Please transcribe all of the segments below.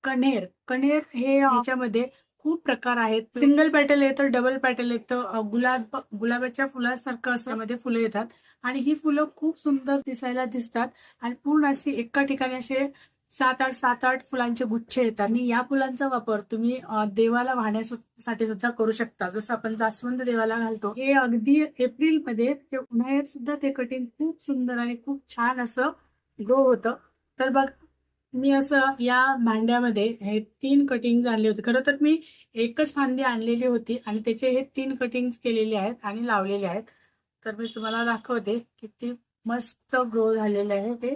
कण्हेर कण्हेर हे याच्यामध्ये खूप प्रकार आहेत. सिंगल पॅटल येतं, डबल पॅटल येतं, गुलाबाच्या फुलासारखं असं मध्ये फुलं येतात आणि ही फुलं खूप सुंदर दिसायला दिसतात आणि पूर्ण अशी एका ठिकाणी असे 7-8 फुलांचे गुच्छ येतात आणि या फुलांचा वापर तुम्ही देवाला वाहण्यासाठी सुद्धा करू शकता. जसं आपण जास्वंद देवाला घालतो, हे अगदी एप्रिलमध्ये ते उन्हाळ्यात सुद्धा ते कटिंग खूप सुंदर आणि खूप छान असं ग्रो होतं. तर बघ, मी असं या भांड्यामध्ये हे 3 कटिंग आणले होते. खरं तर मी एकच फांदी आणलेली होती आणि त्याचे हे 3 कटिंग केलेले आहेत आणि लावलेले आहेत. तर मी तुम्हाला दाखवते किती मस्त ग्रो झालेले आहे ते.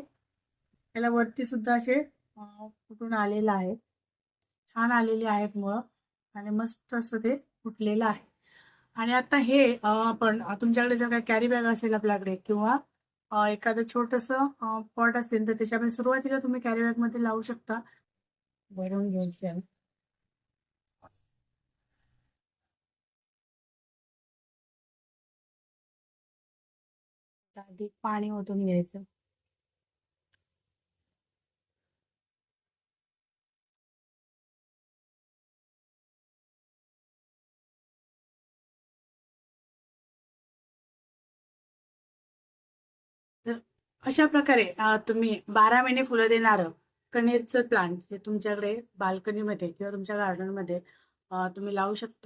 त्याला वरती सुद्धा असे फुटून आलेलं आहे, छान आलेले आहेत मुळं आणि मस्त असं ते फुटलेलं आहे. आणि आता हे आपण तुमच्याकडे जर काही कॅरी बॅग असेल आपल्याकडे किंवा एखादं छोटंसं पॉट असेल तर त्याच्यामध्ये सुरुवातीला तुम्ही कॅरी बॅग मध्ये लावू शकता. भरून घ्यायचे आहे. आधी पाणी ओतून घ्यायचं. तर अशा प्रकारे तुम्ही 12 महिने फुलं देणारं कण्हेरचं प्लांट हे तुमच्याकडे बाल्कनीमध्ये किंवा तुमच्या गार्डनमध्ये तुम्ही लावू शकता.